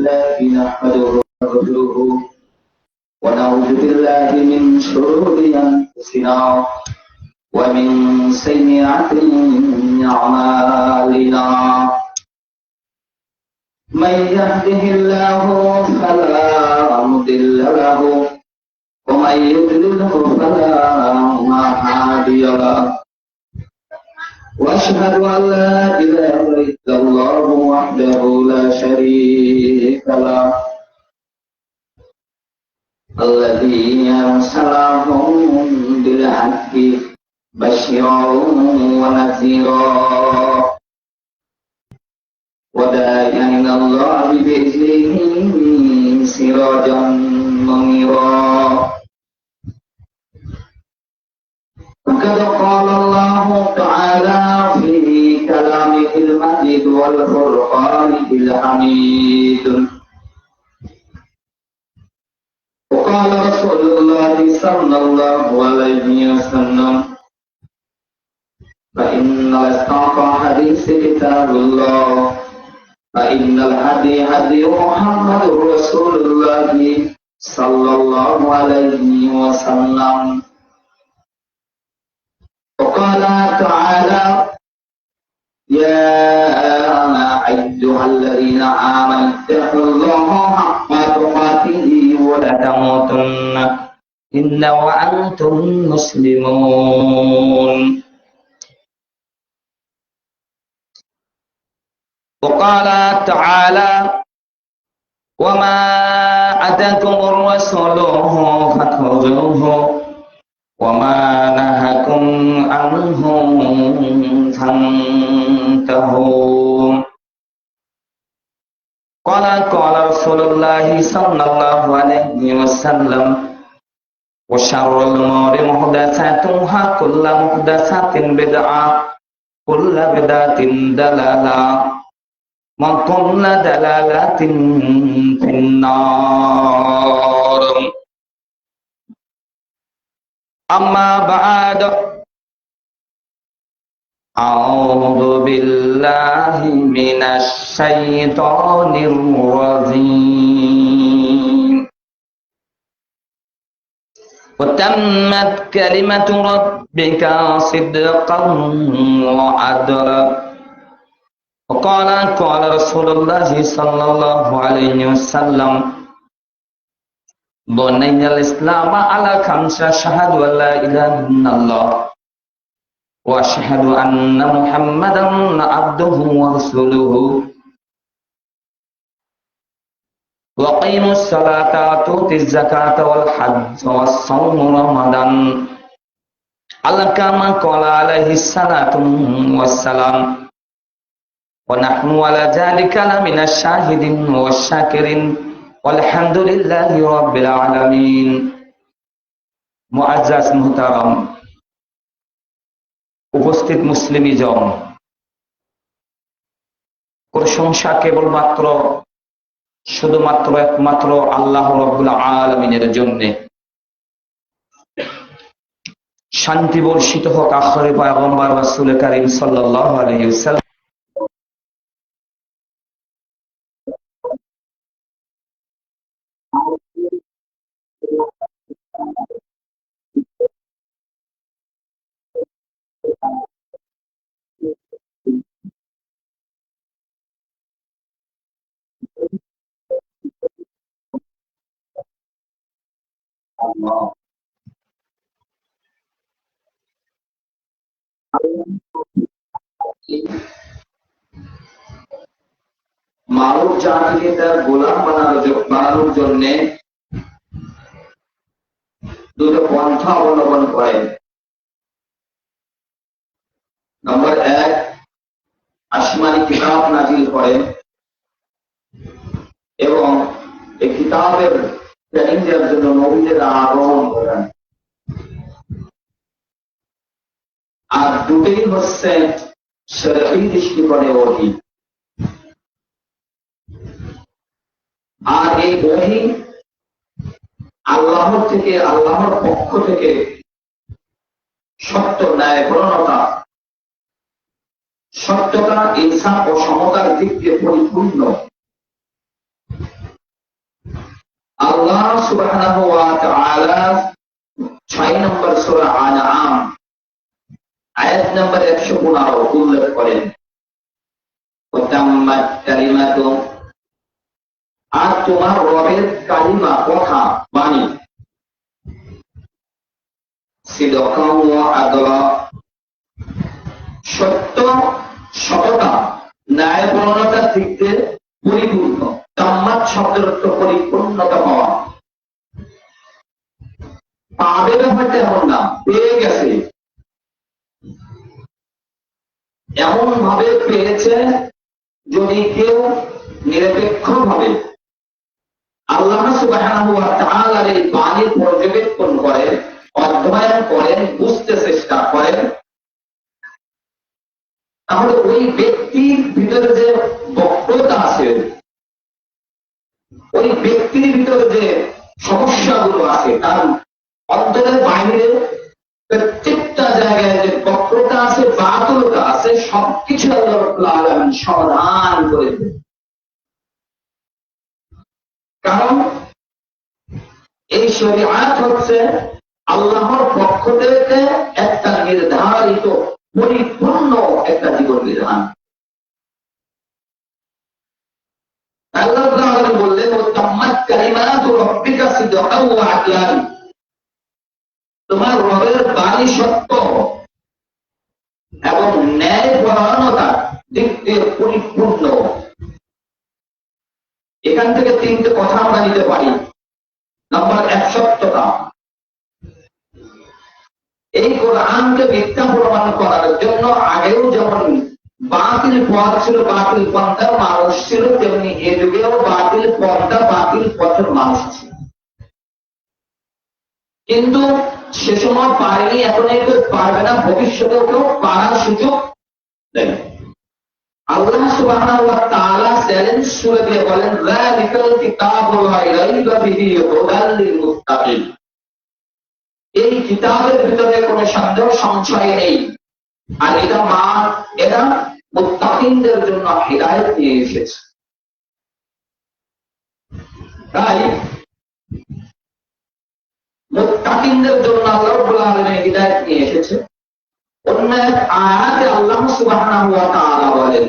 لله نحمده ونستغفره ونعوذ بالله من شرور أنفسنا ومن سيئات أعمالنا من يهده الله فلا مضل له ومن يضلله فلا هادي له واشهد ان لا اله الا الله وحده لا شريك له الذي ارسله بالحق بشيرا ونذيرا وداعيا الى الله باذنه سراجا منيرا وقد قال الله تعالى في كلامه المجيد والفرقان الحميد وقال رسول الله صلى الله عليه وسلم فإن أصدق الحديث كتاب الله فإن الهدي هدي محمد رسول الله صلى الله عليه وسلم وقال تعالى يا أيها الذين آمنوا اتقوا الله حق تقاته ولا تموتن إلا وأنتم مسلمون وقال تعالى وما أتاكم الرسول فخذوه وما نهاكم عنه فانتهوا قال رسول الله صلى الله عليه وسلم وشر الأمور محدثاتها كل محدثة بدعة كل بدعة ضلالة وكل ضلالة في النار أما بعد أعوذ بالله من الشيطان الرجيم وتمت كلمة ربك صدقا وعدلا وقال رسول الله صلى الله عليه وسلم بني الإسلام على خمس أشهد أن لا إله إلا الله وأشهد أن محمدا عبده ورسوله وقيموا الصلاة وآتوا الزكاة والحج والصوم رمضان على كما قال عليه الصلاة والسلام ونحن على ذلك لمن الشاهدين والشاكرين والحمد لله رب العالمين মুআজ্জাজ মুহতারাম উপস্থিত মুসলিমীজন প্রশংসা কেবলমাত্র শুধুমাত্র একমাত্র আল্লাহ রাব্বুল আলামিনের জন্য শান্তি বর্ষিত হোক আখিরি পয়গম্বর রাসূল করিম সাল্লাল্লাহু আলাইহি ওয়াসাল্লাম মানব জাতিকে তার গোলাম বানানোর জন্য দুটো পন্থা অবলম্বন করেন। নম্বর এক, আসমানি কিতাব নাজিল করেন এবং এই কিতাবের ট্রেনিং দেওয়ার জন্য নবীদের আগমন করেন। আর দুটোই হচ্ছে শরঈ দৃষ্টিকোণে ওহী। আর এই ওহী আল্লাহর থেকে, আল্লাহর পক্ষ থেকে সত্য, ন্যায়, প্রণতা, সত্যতা, ইনসাফ ও সমতার দিক দিয়ে পরিপূর্ণ। আল্লাহ সুবহানাহু ওয়া তাআলা 6 নম্বর সূরা আনআম আয়াত নম্বর 115 উল্লেখ করেন, ওয়াতাম্মাত কালিমাতু, আর তোমার রবের কালিমা, কথা, বাণী, সিদকাও ওয়া আদলা, সত্য, সততা, ন্যায়পরায়ণতার দিক দিয়ে পরিপূর্ণ। তাম্মাত শব্দের অর্থ পরিপূর্ণতা পাওয়া। পাবে ব্যাপারটা এমন না, পেয়ে গেছে, এমন ভাবে পেয়েছে যদি কেউ নিরপেক্ষ ভাবে আল্লাহ সুবহানাহু ওয়া তাআলার এই বাণী পর্যবেক্ষণ করে, অধ্যয়ন করেন, বুঝতে চেষ্টা করেন, তাহলে ওই ব্যক্তির ভিতরে যে বক্রতা আছে, ওই ব্যক্তির ভিতরে যে সমস্যাগুলো আছে, তার অন্তরের বাইরে প্রত্যেকটা জায়গায় যে বক্রতা আছে, বাতুলতা আছে, সবকিছু আল্লাহ রাব্বুল আলামিন সমাধান করে দেন। কারণ এই শরীয়ত হচ্ছে আল্লাহর পক্ষ থেকে একটা নির্ধারিত পরিপূর্ণ একটা জীবন বিধান। আল্লাহ তাআলা বললেন, ওয়াতাম্মাত কালিমাতু রাব্বিকা সিদকাও ওয়া আদলান, তোমার রবের বাণী সত্য এবং ন্যায় পরায়ণতার দিক দিয়ে পরিপূর্ণ। এখান থেকে তিনটে কথা আমরা নিতে পারি। নাম্বার 1, সত্যতা। এই কোরআনকে মিথ্যা প্রমাণ করার জন্য আগেও যেমন বাতিল পথ ছিল, বাতিল পন্থার মানুষ ছিল, তেমনি এ যুগেও বাতিল পন্থা, বাতিল পথের মানুষ ছিল। কিন্তু সে সময় পারেনি, এখন কেউ পারবে না, ভবিষ্যতেও কেউ পারার সুযোগ নেই। আল্লাহ সুবহানাহু ওয়া তাআলা চ্যালেঞ্জ শুরু দিয়ে বলেন, যালিকাল কিতাবু লা রাইবা ফিহি হুদাল লিল মুত্তাকিন, এই কিতাবের ভিতরে কোনো সন্দেহ সংশয় নেই, আর এটা মুত্তাকিনদের জন্য হিদায়াত নিয়ে এসেছে। তাই মুত্তাকিনদের জন্য আল্লাহ রাব্বুল আলামিন হিদায়াত নিয়ে এসেছে। অন্য এক আয়াতে আল্লাহ সুবহানাহু ওয়া তাআলা বলেন,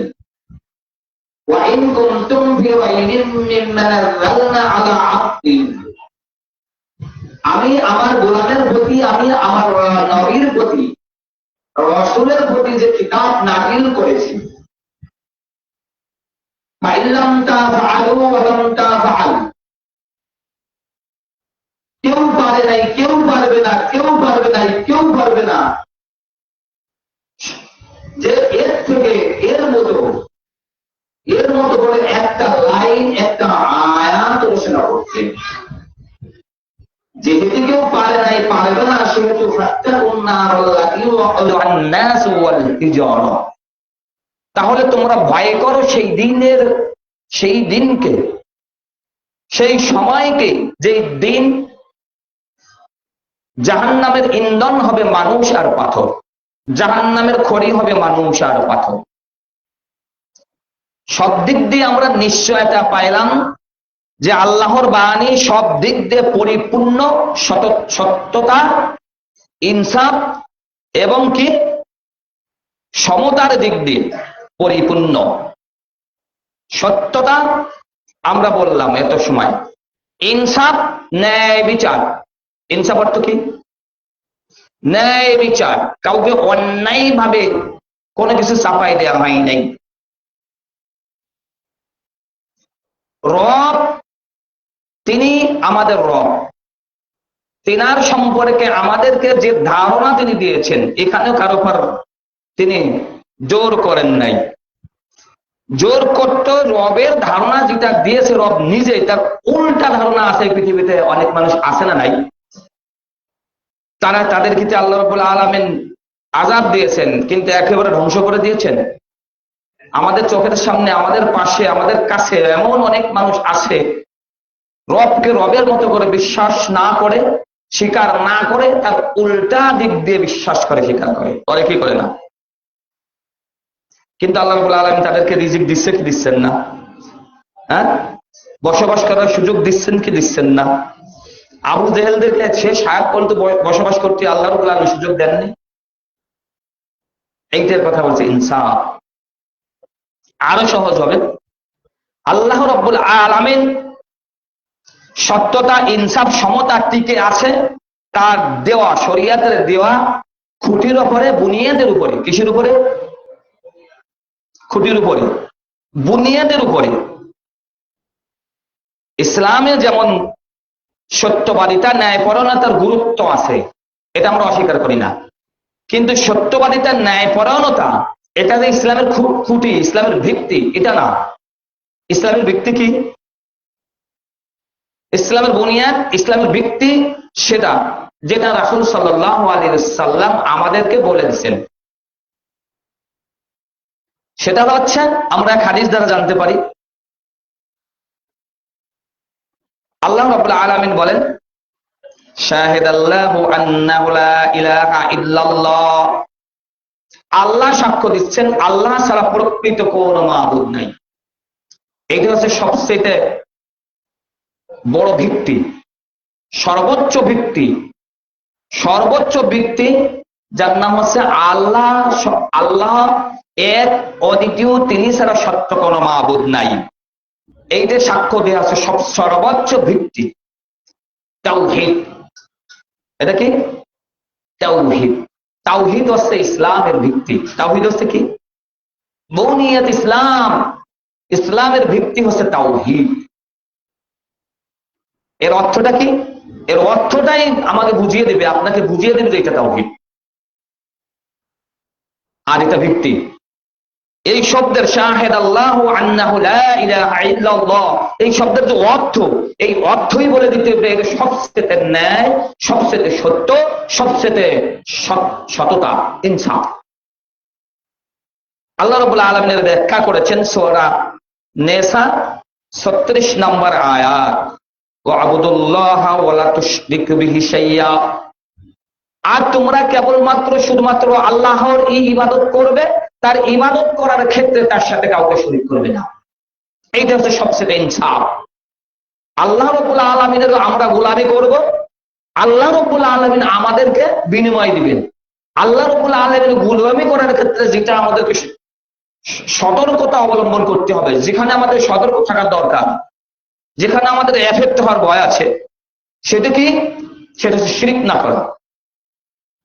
ওয়া ইন কুনতুম ফি রাইবিন মিম্মা নাযালনা আলা আবদিন, আমি আমার গোলামের প্রতি, আমি আমার নবীর প্রতি, রাসূলের প্রতি যে কিতাব নাযিল করেছি, ফাইল্লাম তাফআলু ওয়া লাম তাফআল, কেউ পারে নাই, কেউ পারবে না, কেউ পারবে নাই, কেউ পারবে না, যে এর থেকে এর মতো করে একটা লাইন, একটা আয়াত রচনা করছে। যেহেতু কেউ পারে নাই, পারবে না, সেহেতু তাহলে তোমরা ভয় করো সেই দিনকে, সেই সময়কে, যে দিন জাহান্নামের ইন্ধন হবে মানুষ আর পাথর, জাহান্নামের খড়ি হবে মানুষ আর পাথর। সব দিক দিয়ে আমরা নিশ্চয়তা পাইলাম যে আল্লাহর বাণী সব দিক দিয়ে পরিপূর্ণ, সত্যতা, ইনসাফ এবং কি সমতার দিক দিয়ে পরিপূর্ণ। সত্যতা আমরা বললাম এত সময়, ইনসাফ ন্যায় বিচার। ইনসাফ অর্থ কি? ন্যায় বিচার, কাউকে অন্যায় ভাবে কোনো কিছু চাপাই দেওয়া হয় নাই। রব, তিনি আমাদের রব, তিনার সম্পর্কে আমাদেরকে যে ধারণা তিনি দিয়েছেন, এখানেও কারো উপর তিনি জোর করেন নাই। জোর করত রবের ধারণা যেটা দিয়েছে রব নিজেই, তার উল্টা ধারণা আছে পৃথিবীতে অনেক মানুষ আছে না নাই? তাদের ক্ষেত্রে আল্লাহ রাব্বুল আলামিন আযাব দিয়েছেন, কিন্তু একেবারে ধ্বংস করে দিয়েছেন। আমাদের চোখের সামনে, আমাদের পাশে, আমাদের কাছে এমন অনেক মানুষ আছে রবকে রবের মতো করে বিশ্বাস না করে, স্বীকার না করে, তার উল্টা দিক দিয়ে বিশ্বাস করে, স্বীকার করে। করে কি করে না? কিন্তু আল্লাহ রাব্বুল আলামিন তাদেরকে রিজিক দিচ্ছে কি দিচ্ছেন না? হ্যাঁ, বসবাস করার সুযোগ দিচ্ছেন কি দিচ্ছেন না? আবু জেহেলদেরকে শেষ হায়াত পর্যন্ত বসবাস করতে আল্লাহ রাব্বুল আলামিন সুযোগ দেননি। এইটার কথা বলছে ইনসাফ। আরো সহজ হবে, আল্লাহ রাব্বুল আলামিন সত্যতা, ইনসাফ, সমতা টিকে আছে তার দেওয়া, শরীয়তের দেওয়া খুঁটির উপরে, বুনিয়াদের উপরে। কিসের উপরে? খুঁটির উপরে, বুনিয়াদের উপরে। ইসলামে যেমন সত্যবাদিতা, ন্যায়পরায়ণতার গুরুত্ব আছে, এটা আমরা অস্বীকার করি না, কিন্তু সত্যবাদিতা, ন্যায়পরায়ণতা এটা যে ইসলামের খুঁটি, ইসলামের ভিত্তি, এটা না। ইসলামের ভিত্তি কি? ইসলামের বুনিয়াদ, ইসলামের ভিত্তি সেটা যেটা রাসূল সাল্লাল্লাহু আলাইহি ওয়াসাল্লাম আমাদেরকে বলে দিয়েছেন। সেটা হচ্ছে আমরা এক হাদিস দ্বারা জানতে পারি। আল্লাহ রাব্বুল আলামিন বলেন, শাহিদাল্লাহু আন্নাহু লা ইলাহা ইল্লাল্লাহ, আল্লাহ সাক্ষ্য দিচ্ছেন আল্লাহ ছাড়া প্রকৃত কোনো মাবুদ নাই। এটা হচ্ছে সবচেয়ে বড় ভিত্তি, সর্বোচ্চ ভিত্তি, সর্বোচ্চ ভিত্তি, যার নাম হচ্ছে আল্লাহ। আল্লাহ এক, অদ্বিতীয়, তিনি ছাড়া সত্য কোনো মাবুদ নাই। এইটা সাক্ষ্য দেওয়া আছে সর্বোচ্চ ভিত্তি তাওহীদ। এটা কি? তাওহীদ। তাওহীদ হচ্ছে ইসলামের ভিত্তি। তাওহীদ হচ্ছে কি? বুনিয়াদ ইসলাম। ইসলামের ভিত্তি হচ্ছে তাওহীদ। এর অর্থটা কি? এর অর্থটাই আমাকে বুঝিয়ে দেবে, আপনাকে বুঝিয়ে দেবে যে এটা তাওহীদ আর এটা ভিত্তি। এই শব্দের শাহিদাল্লাহু আন্নাহু লা ইলাহা ইল্লাল্লাহ, এই শব্দের যে অর্থ, এই অর্থই বলে দিতে হবে এটা সবচেয়ে ন্যায়, সবচেয়ে সত্য, সবচেয়ে সততা, ইনসাফ। আল্লাহ রাব্বুল আলামিনের ব্যাখ্যা করেছেন সূরা নিসা 36 নম্বর আয়াত, ওয়া'বুদুল্লাহা ওয়া লা তুশরিকু বিহি শাইয়্যা, আর তোমরা কেবলমাত্র শুধুমাত্র আল্লাহর ইবাদত করবে, তার ইবাদত করার ক্ষেত্রে তার সাথে কাউকে শরীক করবে না। এইটা হচ্ছে সবচেয়ে ইনসাফ। আল্লাহ রাব্বুল আলামিনের আমরা গোলামি করব, আল্লাহ রাব্বুল আলামিন আমাদেরকে বিনিময় দিবেন। আল্লাহ রাব্বুল আলামিনের গোলামি করার ক্ষেত্রে যেটা আমাদেরকে সতর্কতা অবলম্বন করতে হবে, যেখানে আমাদের সতর্ক থাকার দরকার, যেখানে আমাদের এফেক্ট হওয়ার ভয় আছে, সেটা কি? সেটা হচ্ছে শিরক না করা।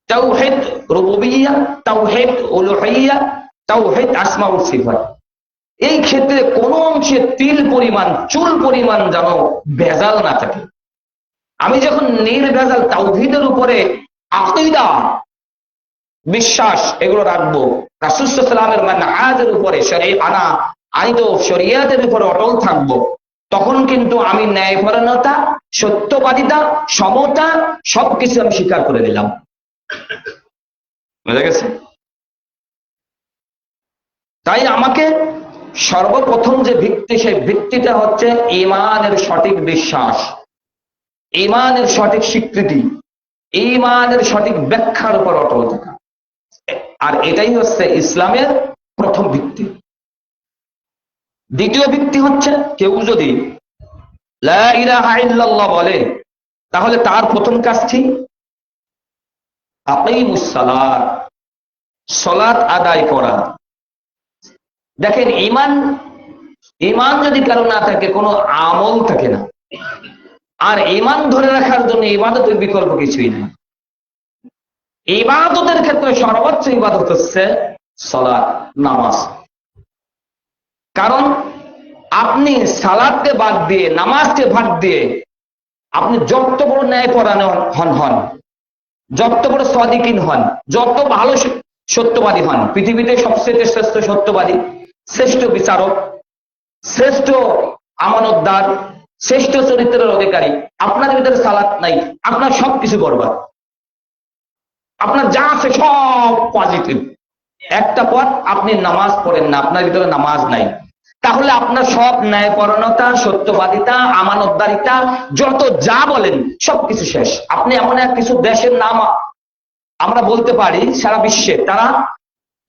তাওহীদ রুবুবিয়্যা, তাওহীদ উলুহিয়্যা, তাওহীদ আসমা ওয়া সিফাত। এই ক্ষেত্রে কোন অংশে তিল পরিমাণ, চুল পরিমাণ যেন ভেজাল না থাকে। আমি যখন নির্ভেজাল তাওহীদের উপরে আকীদা, বিশ্বাস এগুলো রাখবো, রাসূল সাল্লাল্লাহু আলাইহি ওয়াসাল্লামের মানহাজের উপরে, আইন ও শরীয়তের উপরে অটল থাকবো, তখন কিন্তু আমি ন্যায়পরায়ণতা, সত্যবাদিতা, সমতা সবকিছু আমি স্বীকার করে নিলাম। বুঝা গেছে? তাই আমাকে সর্বপ্রথম যে ভিত্তি, সেই ভিত্তিটা হচ্ছে ঈমানের সঠিক বিশ্বাস, ঈমানের সঠিক স্বীকৃতি, ঈমানের সঠিক ব্যাখ্যার উপর অটল থাকা। আর এটাই হচ্ছে ইসলামের প্রথম ভিত্তি। দ্বিতীয় ভিত্তি হচ্ছে কেউ যদি লা ইলাহা ইল্লাল্লাহ বলে, তাহলে তার প্রথম কাজটি আকিমুস সালাত, সালাত আদায় করা। দেখেন, ঈমান যদি কারো না থাকে, কোনো আমল থাকে না। আর ঈমান ধরে রাখার জন্য ইবাদতের বিকল্প কিছুই নেই। ইবাদতের ক্ষেত্রে সর্বোচ্চ ইবাদত হচ্ছে সালাত, নামাজ। কারণ আপনি সালাতকে বাদ দিয়ে, নামাজকে বাদ দিয়ে আপনি যত বড় ন্যায়পরায়ণ হন, যত বড় সাদিকিন হন, যত ভালো সত্যবাদী হন, পৃথিবীতে সবচেয়ে শ্রেষ্ঠ সত্যবাদী, শ্রেষ্ঠ বিচারক, শ্রেষ্ঠ আমানতদার, শ্রেষ্ঠ চরিত্রের অধিকারী, আপনার ভিতরে সালাত নাই, আপনার সবকিছু বরবাদ। আপনার যা আছে সব পজিটিভ। একটা পথ, আপনি নামাজ পড়েন না, আপনার ভিতরে নামাজ নাই, তাহলে আপনার সব ন্যায়পরায়ণতা, সত্যবাদিতা, আমানতদারিতা, যত যা বলেন সবকিছু শেষ। আপনি এমন এক কিছু দেশের নাম আমরা বলতে পারি সারা বিশ্বে, তারা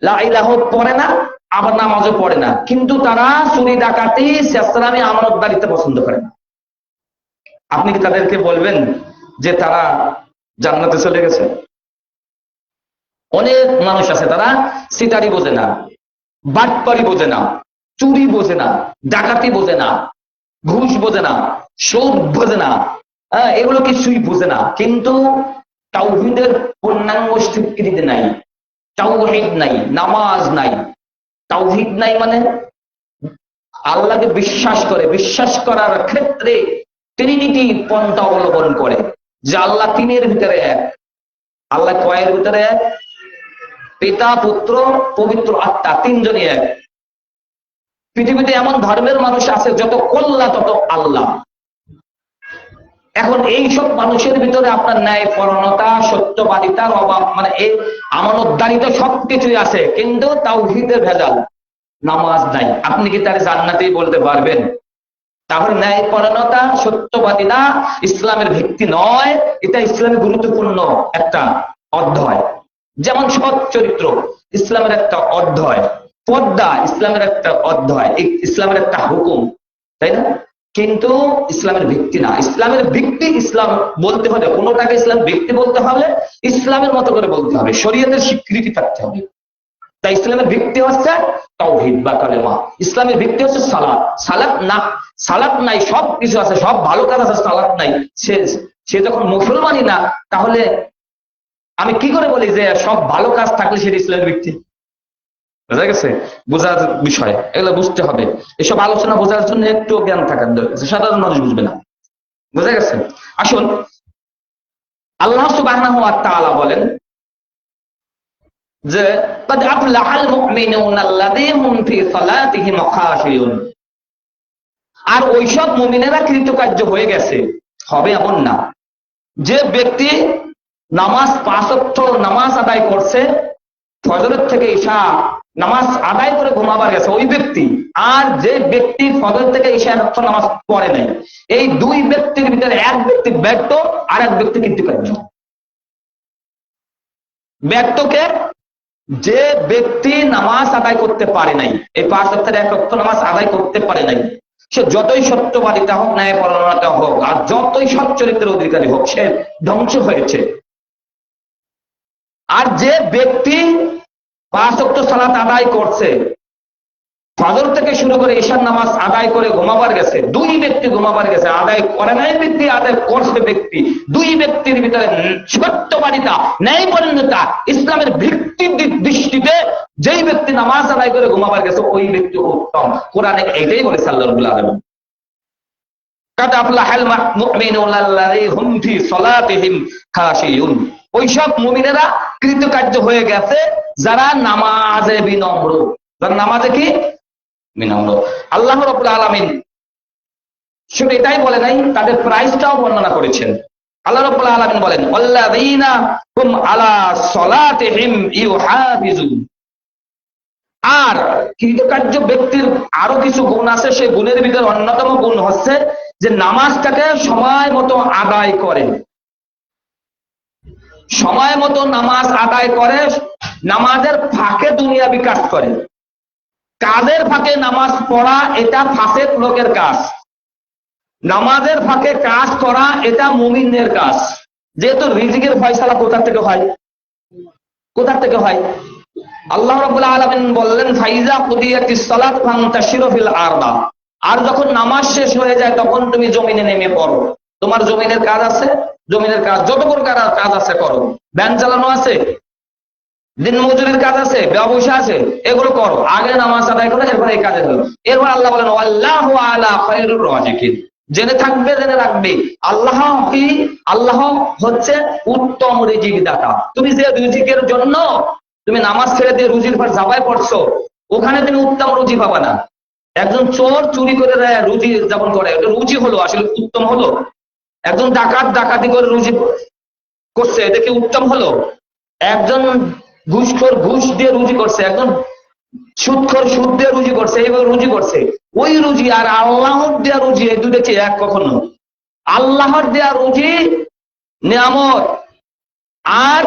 লা ইলাহা পড়ে না, আবার নামাজও পড়ে না, কিন্তু তারা চুরি ডাকাতি শেষরামি আমানতদারিতে পছন্দ করে না। আপনি কি তাদেরকে বলবেন যে তারা জান্নাতে চলে গেছে? অনেক মানুষ আছে তারা সিটারি বোঝে না, বাটপারি বোঝে না, চুরি বোঝে না, ডাকাতি বোঝে না, ঘুষ বোঝে না, সুদ বোঝে না, এগুলো কিছুই বোঝে না, কিন্তু তাওহীদের পূর্ণাঙ্গ স্বীকৃতি নাই, তাওহীদ নাই, নামাজ নাই। তাওহীদ নাই মানে আল্লাহকে বিশ্বাস করে, বিশ্বাস করার ক্ষেত্রে ট্রিনিটি পন্থা অবলম্বন করে যে আল্লাহ তিনের ভিতরে এক। আল্লাহ কয়ের ভিতরে এক? পিতা, পুত্র, পবিত্র আত্মা, তিনজনই এক। পৃথিবীতে এমন ধর্মের মানুষ আছে যত কল্লা তত আল্লাহ। এখন এইসব মানুষের ভিতরে আপনার ন্যায় পরায়ণতা, সত্যবাদিতার অভাব, মানে এই আমানতদারিতা সবকিছুই আছে, কিন্তু তাওহীদের ভেজাল, নামাজ নাই। আপনি কি তার জান্নাতেই বলতে পারবেন? তাহলে ন্যায় পরায়ণতা, সত্যবাদিতা ইসলামের ভিত্তি নয়, এটা ইসলামের গুরুত্বপূর্ণ একটা অধ্যায়। যেমন সৎ চরিত্র ইসলামের একটা অধ্যায়, পর্দা ইসলামের একটা অধ্যায়, ইসলামের একটা হুকুম, তাই না? কিন্তু ইসলামের ভিত্তি না। ইসলামের ভিত্তি ইসলাম বলতে হলে, কোনোটাকে ইসলাম ভিত্তি বলতে হলে ইসলামের মতো করে বলতে হবে, শরীয়তের স্বীকৃতি থাকতে হবে। তাই ইসলামের ভিত্তি হচ্ছে তাওহীদ বা কালেমা। ইসলামের ভিত্তি হচ্ছে সালাত। সালাত না, সালাত নাই, সব কিছু আছে, সব ভালো কাজ আছে, সালাত নাই, সে যখন মুসলমানই না, তাহলে আমি কি করে বলি যে সব ভালো কাজ থাকলে সেটা ইসলামের ভিত্তি? বুঝা গেছে? বোঝার বিষয়, এগুলো বুঝতে হবে। এসব আলোচনা বোঝার জন্য একটু জ্ঞান থাকার দরকার, সাধারণ মানুষ বুঝবে না। বুঝা গেছে? আসুন, আল্লাহ সুবহানাহু ওয়া তাআলা বলেন যে قد أفلح المؤمنون الذين هم في صلاتهم خاشعون। আর ওইসব মুমিনেরা কৃতকার্য হয়ে গেছে, হবে এমন না। যে ব্যক্তি নামাজ 5 ওয়াক্ত নামাজ আদায় করছে, ফজরের থেকে ঈশা নামাজ আদায় করে ঘুমাবার গেছে ওই ব্যক্তি, আর যে ব্যক্তি ফজর থেকে ঈশা নামাজ পড়ে নাই, এই দুই ব্যক্তির ভিতরে এক ব্যক্তি ব্যর্থ আর এক ব্যক্তি কৃতকার্য। ব্যর্থকে যে ব্যক্তি নামাজ আদায় করতে পারে নাই, এই 5 ওয়াক্তের 1 ওয়াক্ত নামাজ আদায় করতে পারে নাই, সে যতই সত্যবাদিতা হোক, ন্যায় পরায়ণতা হোক, আর যতই সৎ চরিত্রের অধিকারী হোক, সে ধ্বংস হয়েছে। আর যে ব্যক্তি 5 ওয়াক্ত সালাত আদায় করছে, ফজর থেকে শুরু করে ঈশার নামাজ আদায় করে ঘুমাবার গেছে, দুই ব্যক্তি ঘুমাবার গেছে, আদায় করে নাই ব্যক্তি, আদায় করছে ব্যক্তি, দুই ব্যক্তির ভিতরে সত্যবাদিতা, ন্যায় পরায়ণতা ইসলামের ভিত্তির দৃষ্টিতে যেই ব্যক্তি নামাজ আদায় করে ঘুমাবার গেছে ওই ব্যক্তি উত্তম। কোরআনে এইটাই বলেছে আল্লাহ রাব্বুল আলামিন, কাদ আফলাহাল মুমিনুনা আল্লাযীনা হুম ফি সালাতিহিম খাশিয়ুন। ওইসব মুমিনেরা কৃতকার্য হয়ে গেছে যারা নামাজে বিনম্র। যারা নামাজে কি বিনম্র। আল্লাহ রাব্বুল আলামিন শুধু এটাই বলে নাই, তাদের প্রাইসটাও বর্ণনা করেছেন। আল্লাহ রাব্বুল আলামিন বলেন আল্লাযীনা হুম আলা সালাতিহিম ইউহাফিজুন। আর কৃতকার্য ব্যক্তির আরো কিছু গুণ আছে, সেই গুণের ভিতরে অন্যতম গুণ হচ্ছে যে নামাজটাকে সময় মতো আদায় করে। সময় মতো নামাজ আদায় করে, নামাজের ফাঁকে দুনিয়া বিকাশ করে। কাজের ফাঁকে নামাজ পড়া এটা ফাসেক লোকের কাজ, নামাজের ফাঁকে কাজ করা এটা মুমিনের কাজ। যেহেতু রিজিকের ফয়সালা কোথা থেকে হয়? কোথা থেকে হয়? আল্লাহ রাব্বুল আলামিন বললেন ফাইজা কুদিয়াতিস সালাত ফান্তাশিরু ফিল আরদা। আর যখন নামাজ শেষ হয়ে যায় তখন তুমি জমিনে নেমে পড়ো। তোমার জমিনের কাজ আছে, জমিনের কাজ যত প্রকার কাজ আছে করো। ভ্যান চালানো আছে, দিন মজুরির কাজ আছে, ব্যবসা আছে, এগুলো করো। আগে নামাজ আদায় করো, এরপরে এই কাজে ধরো। এরপর আল্লাহ বলেন আল্লাহু আলা খায়রুর রাজিকিন। জেনে থাকবে, জেনে রাখবে, আল্লাহ কি? আল্লাহ হচ্ছে উত্তম রিজিক দাতা। তুমি যে রিজিকের জন্য তুমি নামাজ ছেড়ে দিয়ে রুজির পর ঝাঁপায় পড়ছো, ওখানে তুমি উত্তম রুজি পাবা না। একজন চোর চুরি করে রুজি যাপন করে, এটা রুজি হলো, আসলে উত্তম হলো? একজন ডাকাত ডাকাতি করে রুজি করছে, এটা কি উত্তম হলো? একজন ঘুষখোর ঘুষ দিয়ে রুজি করছে, একজন সুদখোর সুদ দিয়ে রুজি করছে, এইভাবে রুজি করছে। ওই রুজি আর আল্লাহর দেয়া রুজি, এই দুটো কি এক? কখনো। আল্লাহর দেয়া রুজি নিয়ামত, আর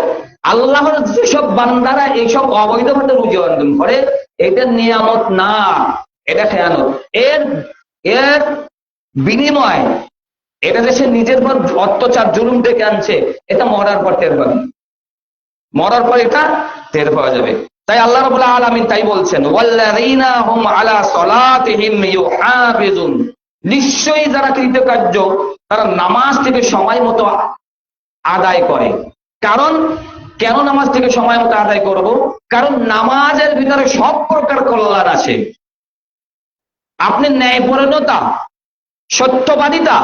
আল্লাহর যেসব বান্দারা এইসব অবৈধভাবে রুজি অর্জন করে, এটা নিয়ামত না, এটা খেয়ানত। এর এর বিনিময় এটা যে সে নিজের পর অত্যাচার জুলুম থেকে আনছে, এটা মরার পর টের পাবে, মরার পর এটা টের পাওয়া যাবে। তাই আল্লাহ রাব্বুল আলামিন তাই বলছেন, ওয়াল্লাযীনা হুম আলা সালাতিহিম ইউহাফিজুন, নিশ্চয়ই যারা কৃতকার্য তারা নামাজ থেকে সময় মতো আদায় করে। কারণ কেন নামাজ থেকে সময় মতো আদায় করব? কারণ নামাজের ভিতরে সব প্রকার কল্যাণ আছে। আপনি ন্যায়পরায়ণতা, সত্যবাদিতা,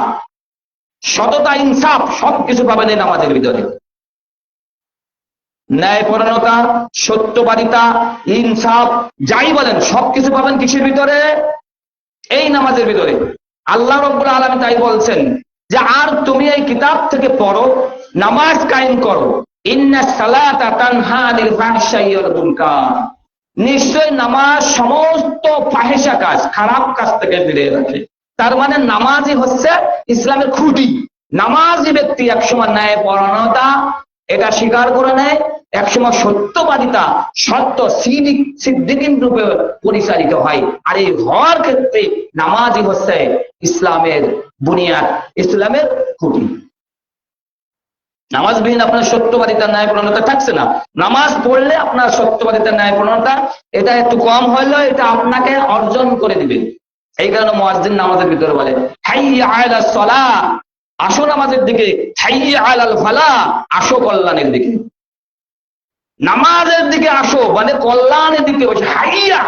সততা, ইনসাফ সবকিছু পাবেন এই নামাজের ভিতরে। ন্যায়পরায়ণতা, সত্যবাদিতা, ইনসাফ যাই বলেন সবকিছু পাবেন কিসের ভিতরে? এই নামাজের ভিতরে। আল্লাহ রাব্বুল আলামিন তাই বলছেন যে আর তুমি এই কিতাব থেকে পড়ো, নামাজ কায়েম করো, ইন্নাস সালাতা তানহা আনিল ফাহশাই ওয়াল মুনকার, নিশ্চয় নামাজ সমস্ত ফাহিশা কাজ, খারাপ কাজ থেকে ফিরিয়ে রাখে। তার মানে নামাজই হচ্ছে ইসলামের খুঁটি। নামাজি ব্যক্তি একসময় ন্যায়পরায়ণতা এটা স্বীকার করে নেয়, একসময় সত্যবাদিতা, সত্য সিদ্দিকিন রূপে পরিচালিত হয়। আর এই হওয়ার ক্ষেত্রে নামাজই হচ্ছে ইসলামের বুনিয়াদ, ইসলামের খুঁটি। নামাজবিহীন আপনার সত্যবাদিতা, ন্যায়পরায়ণতা থাকছে না। নামাজ পড়লে আপনার সত্যবাদিতা, ন্যায়পরায়ণতা এটা একটু কম হইলেও এটা আপনাকে অর্জন করে দিবে। এই কারণে মুয়াজ্জিন নামাজের ভিতরে বলে, হাইয়া আলাস সালাহ, আসো নামাজের দিকে, হাইয়া আলাল ফালাহ, আসো কল্যাণের দিকে। নামাজের দিকে আসো মানে কল্যাণের দিকে বসে, হাইয়া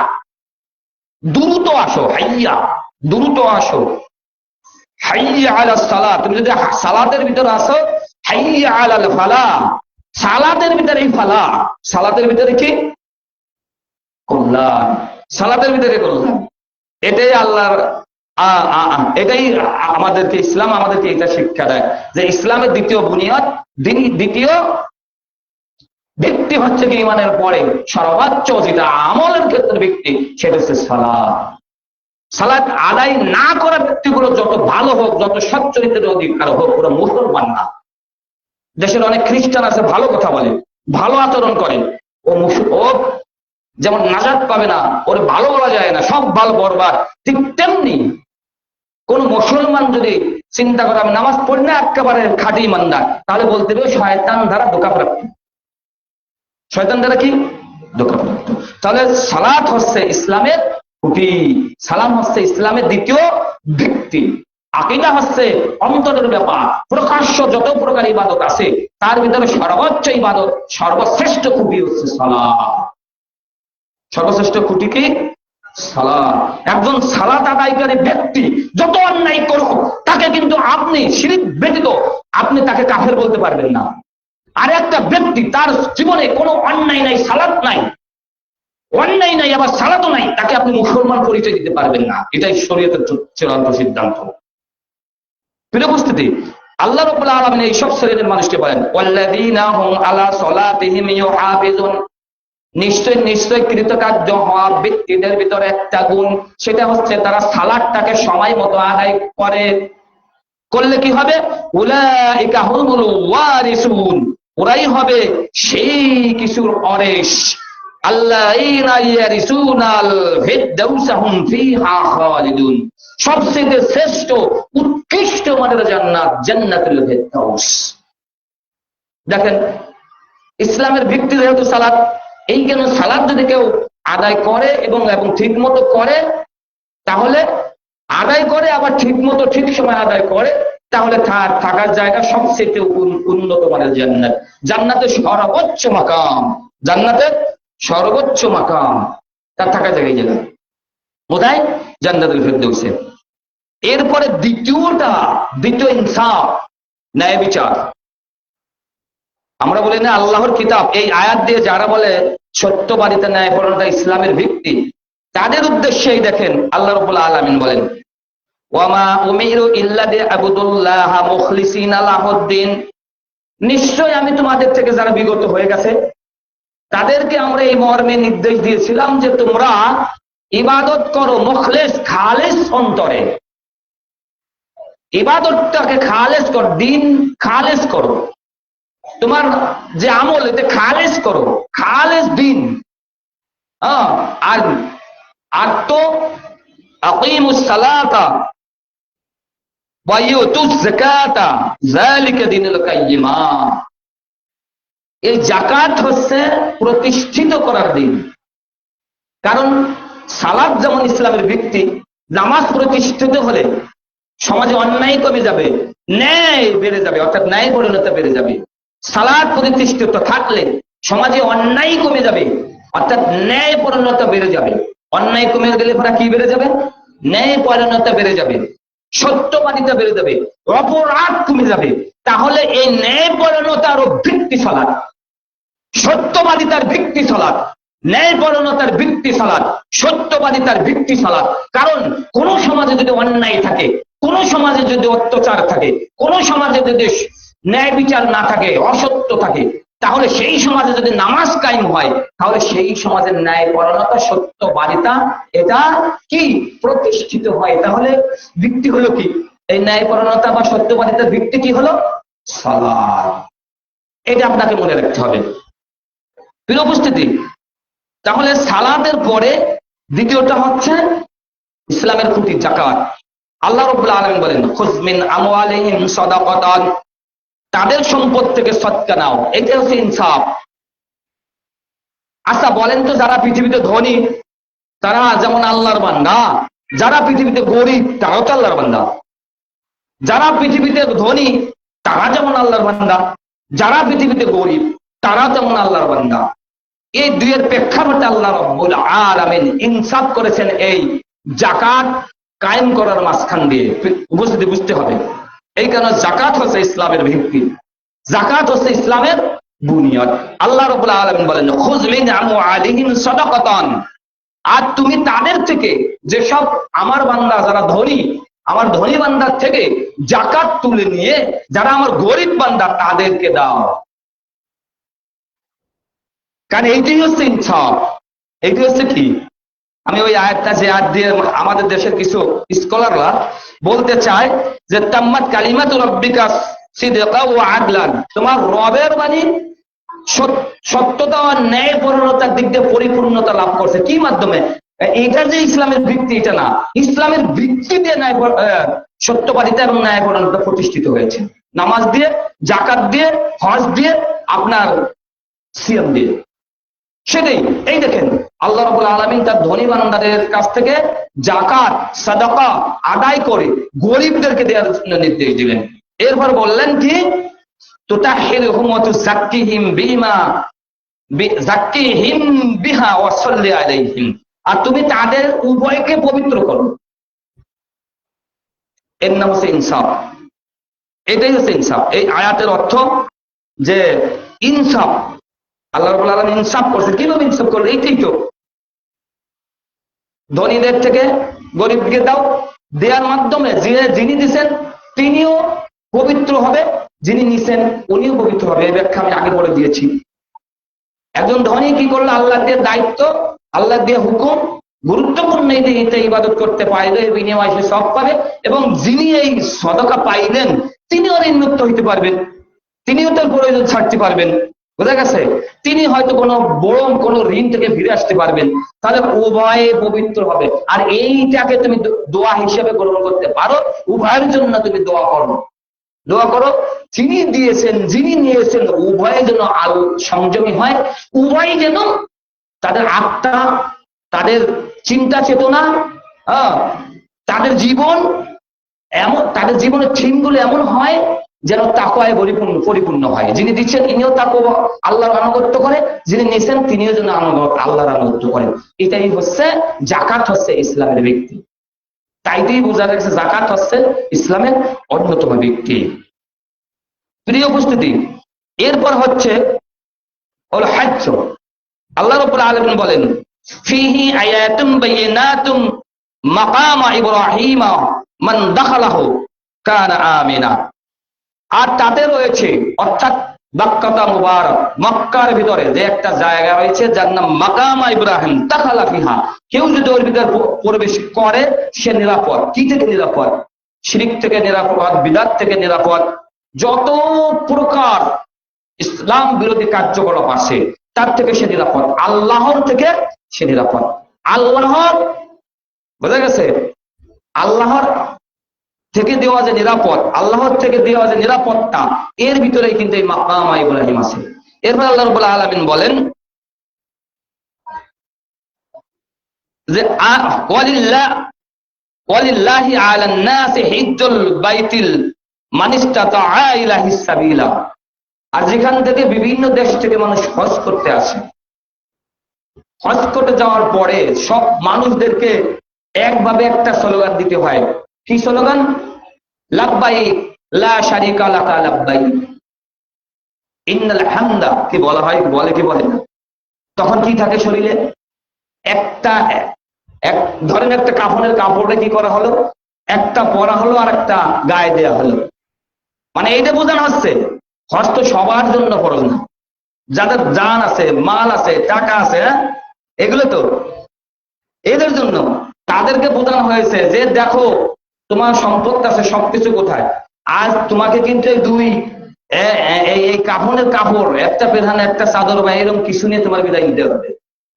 দ্রুত আসো, হাইয়া দ্রুত আসো, হাইয়া আলাস সালাহ, তুমি যদি সালাতের ভিতরে আসো, হাইয়া আলাল ফালাহ, সালাতের ভিতরে ফালাহ, সালাতের ভিতরে কি কল্যাণ, সালাতের ভিতরে কল্যাণ। এটাই আল্লাহর এটাই আমাদেরকে ইসলাম আমাদেরকে এটা শিক্ষা দেয় যে ইসলামের দ্বিতীয় বুনিয়াদ, দ্বিতীয় ভিত্তি হচ্ছে কি ইমানের পরে সর্বোচ্চ যেটা আমলের ক্ষেত্রে ভিত্তি, সেটা হচ্ছে সালাত। সালাত আদায় না করা ব্যক্তিগুলো যত ভালো হোক, যত সচ্চরিত্রের অধিকার হোক, ওরা মুসলমান না। দেশের অনেক খ্রিস্টান আছে, ভালো কথা বলে, ভালো আচরণ করে, ও যেমন নাজাত পাবে না, ওর ভালো বলা যায় না, সব ভালো বরবাদ। ঠিক তেমনি কোন মুসলমান যদি চিন্তা করে আমি নামাজ পড়ি না, একেবারে খাঁটি ইমানদার, তাহলে বলতে হবে শয়তান দ্বারা ধোঁকাপ্রাপ্ত। শয়তান দ্বারা কি ধোঁকাপ্রাপ্ত। তাহলে সালাত হচ্ছে ইসলামের খুঁটি, সালাম হচ্ছে ইসলামের দ্বিতীয় ভিত্তি। আকীদা হচ্ছে অন্তরের ব্যাপার। প্রকাশ্য যত প্রকার ইবাদত আছে তার ভিতরে সর্বোচ্চ ইবাদত, সর্বশ্রেষ্ঠ খুঁটি হচ্ছে সালাত। সর্বশ্রেষ্ঠ খুঁটি কি? সালাত। একজন সালাত আদায়কারী ব্যক্তি যত অন্যায় করুক, তাকে কিন্তু আপনি শিরক ব্যতীত আপনি তাকে কাফের বলতে পারবেন না। আর একটা ব্যক্তি তার জীবনে কোনো অন্যায় নাই, সালাত নাই, অন্যায় নাই আবার সালাতও নাই, তাকে আপনি মুসলমান পরিচয় দিতে পারবেন না। এটাই শরীয়তের চূড়ান্ত সিদ্ধান্ত। প্রিয় উপস্থিতি, আল্লাহ রাব্বুল আলামিন এই সব শ্রেণীর মানুষকে বলেন, ওয়াল্লাযীনা হুম আলা সালাতিহিম ইউহাফিজুন, নিশ্চয় নিশ্চয় কৃতকার্য হওয়া ব্যক্তিদের ভিতরে একটা গুণ, সেটা হচ্ছে তারা সালাতটাকে সময় মতো আদায় করে। করলে কি হবে? উলাইকা হুমুল ওয়ারিসুন, ওরাই হবে সেই কিছুর ওয়ারিস, আল্লাযীনা ইয়ারিসুনাল ফিরদাউসা হুম ফিহা খালিদুন, সবচেয়ে শ্রেষ্ঠ উৎকৃষ্ট মানের জান্নাত, জান্নাতুল ফিরদাউস। দেখেন ইসলামের ভিত্তি যেহেতু সালাত, এই জন্য সালাত যদি কেউ আদায় করে এবং ঠিক মতো করে, তাহলে আদায় করে আবার ঠিক মতো ঠিক সময় আদায় করে, তাহলে তার থাকার জায়গা সবচেয়ে উন্নত মানের জান্নাত, জান্নাতের সর্বোচ্চ মাকাম, জান্নাতের সর্বোচ্চ মাকাম তার থাকার জায়গায় জায়গা কোথায়? জান্নাতুল ফিরদাউসে। এরপরে দ্বিতীয় ইনসাফ, ন্যায় বিচার। আমরা বলি না আল্লাহর কিতাব, এই আয়াত দিয়ে যারা বলে সত্যবাদিতা, ন্যায়পরায়ণতা ইসলামের ভিত্তি, তাদের উদ্দেশ্যেই দেখেন আল্লাহ রাব্বুল আলামিন বলেন, ওয়ামা উমিরু ইল্লা লিয়াবুদুল্লাহ মুখলিসিনা লাহুদ্দিন, নিশ্চয় আমি তোমাদের থেকে যারা বিগত হয়ে গেছে তাদেরকে আমরা এই মর্মে নির্দেশ দিয়েছিলাম যে তোমরা ইবাদত করো মুখলিস, খালিস অন্তরে। ইবাদতটাকে খালিস করো, দিন খালিস করো। তোমার যে আমল এতে খালেস করো, খালেস দিন। আর আর তো আকিমুস সালাতা ওয়া ইউতুজ যাকাতা যালিকা দীনুল কাইয়্যিমা। এই যাকাত হচ্ছে প্রতিষ্ঠিত করার দিন। কারণ সালাত যেমন ইসলামের ভিত্তি, নামাজ প্রতিষ্ঠিত হলে সমাজে অন্যায় কমে যাবে, ন্যায় বেড়ে যাবে, অর্থাৎ ন্যায় পরিণতি বেড়ে যাবে। সালাত প্রতিষ্ঠিত থাকলে সমাজে অন্যায় কমে যাবে, অর্থাৎ ন্যায় পরিণতি বেড়ে যাবে। অন্যায় কমে গেলে পরে কি বেড়ে যাবে? ন্যায় পরিণতি বেড়ে যাবে, সত্যবাদিতা বেড়ে যাবে, অপরাধ কমে যাবে। তাহলে এই ন্যায় পরিণতার ভিত্তি সালাত, সত্যবাদিতার ভিত্তি সালাত, ন্যায় পরিণতার ভিত্তি সালাত, সত্যবাদিতার ভিত্তি সালাত। কারণ কোন সমাজে যদি অন্যায় থাকে, কোন সমাজে যদি অত্যাচার থাকে, কোন সমাজে যদি ন্যায় বিচার না থাকে, অসত্য থাকে, তাহলে সেই সমাজে যদি নামাজ কায়েম হয়, তাহলে সেই সমাজের ন্যায় পরায়ণতা, সত্যবাদিতা এটা কি প্রতিষ্ঠিত হয়। তাহলে ভিত্তি হলো কি? এই ন্যায় পরায়ণতা বা সত্যবাদিতার ভিত্তি কি হলো? সালাত। এটা আপনাকে মনে রাখতে হবে। প্রিয় উপস্থিতি, তাহলে সালাতের পরে দ্বিতীয়টা হচ্ছে ইসলামের খুঁটি যাকাত। আল্লাহ রাব্বুল আলামিন বলেন, খুয মিন আমওয়ালিহিম সাদাকাতান, তাদের সম্পদ থেকে সদকা নাও। এটা হচ্ছে ইনসাফ। আচ্ছা বলেন তো, যারা পৃথিবীতে ধনী তারা যেমন আল্লাহর বান্দা, যারা পৃথিবীতে গরিব তারাও তো আল্লাহর বান্দা। যারা পৃথিবীতে ধনী তারা যেমন আল্লাহর বান্দা, যারা পৃথিবীতে গরিব তারা যেমন আল্লাহর বান্দা। এই দুইয়ের প্রেক্ষাপটে আল্লাহ রাব্বুল আলামিন ইনসাফ করেছেন এই যাকাত কায়েম করার মাঝখান দিয়ে। উপস্থিতি বুঝতে হবে। এই কারণে যাকাত হচ্ছে ইসলামের ভিত্তি, যাকাত হচ্ছে ইসলামের বুনিয়াদ। আল্লাহ রাব্বুল আলামিন বলেন, খুয মিন আমওয়ালিহিম সাদাকাতান, আর তুমি তাদের থেকে, যেসব আমার বান্দা যারা ধনী, আমার ধনী বান্দার থেকে যাকাত তুলে নিয়ে যারা আমার গরিব বান্দা তাদেরকে দাও। কারণ এইটাই হচ্ছে ইনসাফ। এইটি হচ্ছে কি? আমি ওই আয়াতটা যে আয়াত দিয়ে আমাদের দেশের কিছু স্কলাররা বলতে চায় যে তাম্মাত কালিমাতু রাব্বিকা সিদকা ওয়া আদলান, তোমার রবের বাণী সত্যতা ও ন্যায় পরিণতার দিক দিয়ে পরিপূর্ণতা লাভ করছে। কি মাধ্যমে? এটা যে ইসলামের ভিত্তি এটা না, ইসলামের ভিত্তি দিয়ে ন্যায় সত্যবাদিতা এবং ন্যায় পরিণতা প্রতিষ্ঠিত হয়েছে। নামাজ দিয়ে, যাকাত দিয়ে, হজ দিয়ে, আপনার সিয়াম দিয়ে। সেটাই এই দেখেন আল্লাহ রাব্বুল আলামিন তার ধনী বান্দাদের কাছ থেকে যাকাত সাদাকা আদায় করে গরিবদেরকে দেওয়ার জন্য নির্দেশ দিলেন। এরপর বললেন কি? তুতাহিরুহুম ওয়া তুযাক্কিহিম বিহা ওয়া সাল্লি আলাইহিম, আর তুমি তাদের উভয়কে পবিত্র করো। এর নাম হচ্ছে ইনসাফ। এটাই হচ্ছে ইনসাফ। এই আয়াতের অর্থ যে ইনসাফ, আল্লাহ রাব্বুল আলামিন ইনসাফ করছেন। কিভাবে ইনসাফ করলেন? এইটাই তো, ধনীদের থেকে গরিবকে দাও, দেওয়ার মাধ্যমে যিনি দিচ্ছেন তিনিও পবিত্র হবে, যিনি নিছেন উনিও পবিত্র হবে। এই ব্যাখ্যা আমি আগে বলে দিয়েছি। একজন ধনী কি করলো? আল্লাহ দিয়ে দায়িত্ব, আল্লাহ দিয়ে হুকুম, গুরুত্বপূর্ণ এইটা ইবাদত করতে পারলে বিনিময় সে সব পাবে, এবং যিনি এই সদকা পাইলেন তিনিও ঋণমুক্ত হইতে পারবেন, তিনিও তার প্রয়োজন ছাড়তে পারবেন। বোঝা গেছে? তিনি হয়তো কোনো বড় কোনো ঋণ থেকে ফিরে আসতে পারবেন। তাহলে উভয়ে পবিত্র হবে। আর এইটাকে তুমি দোয়া হিসেবে গ্রহণ করতে পারো। উভয়ের জন্য তুমি দোয়া করো, দোয়া করো। যিনি দিয়েছেন, যিনি নিয়েছেন, উভয়ে যেন সংযমী হয়, উভয় যেন তাদের আত্মা, তাদের চিন্তা চেতনা, তাদের জীবন এমন, তাদের জীবনের থিমগুলো এমন হয় যেন তাকওয়ায় পরিপূর্ণ হয়। যিনি দিচ্ছেন ইনিও তাকওয়া আল্লাহর আনুগত্য করে, যিনি নিছেন তিনিও যেন আল্লাহর আনুগত্য করেন। এটাই হচ্ছে যাকাত, হচ্ছে ইসলামের ভিত্তি। তাইতেই বোঝা যাচ্ছে যাকাত হচ্ছে ইসলামের অন্যতম ভিত্তি। প্রিয় উপস্থিতি, এরপর হচ্ছে হলো হজ্জ। আল্লাহ রাব্বুল আলামিন বলেন, ফিহি আয়াতুম বাইয়িনাতুম মাকাম ইব্রাহিম মান দাখালাহু কানা আমিনা, আর তাতে রয়েছে, অর্থাৎ মক্কাতা মুবারক, মক্কার ভিতরে যে একটা জায়গা রয়েছে যার নাম মাকাম ইব্রাহিম, দাখালা ফিহা, কেউ যদি ওর ভিতরে প্রবেশ করে সে নিরাপদ। কি থেকে নিরাপদ? শিরক থেকে নিরাপদ, বিদআত থেকে নিরাপদ, যত প্রকার ইসলাম বিরোধী কার্যকলাপ আছে তার থেকে সে নিরাপদ, আল্লাহর থেকে সে নিরাপদ। আল্লাহর, বোঝা গেছে, আল্লাহর থেকে দেওয়া যে নিরাপদ, আল্লাহর থেকে দেওয়া যে নিরাপত্তা, এর ভিতরেই কিন্তু এই মাকাম ইব্রাহিম আছে। এরপর আল্লাহ রাব্বুল আলামিন বলেন যে ওয়ালিল্লাহি আলান নাসি হিজ্জুল বাইতিল মান ইসতাতাআ ইলাইহি সাবিলা। আর যেখান থেকে বিভিন্ন দেশ থেকে মানুষ হজ করতে আসে, হজ করতে যাওয়ার পরে সব মানুষদেরকে একভাবে একটা স্লোগান দিতে হয়। কি স্লোগান? লাব্বাইক লা শারিকা লাকা লাব্বাইক ইন্নাল হামদা। কি বলা হয়? বলে কি বলে না? তখন কি থাকে শরীরে? একটা ধরেন একটা কাফনের কাপড়ে কি করা হলো, একটা পরা হলো আর একটা গায়ে দেয়া হলো। মানে এইটা বোঝানো হচ্ছে হজ তো সবার জন্য ফরজ না, যাদের জান আছে, মাল আছে, টাকা আছে, এগুলো তো এদের জন্য। তাদেরকে বোঝানো হয়েছে যে দেখো তোমার সম্পদ আছে, সবকিছু কোথায়, আজ তোমাকে কিন্তু এই কাফনের কাপড়, একটা পেধান, একটা চাদর বা এরকম কিছু নিয়ে তোমার বিদায় নিতে হবে।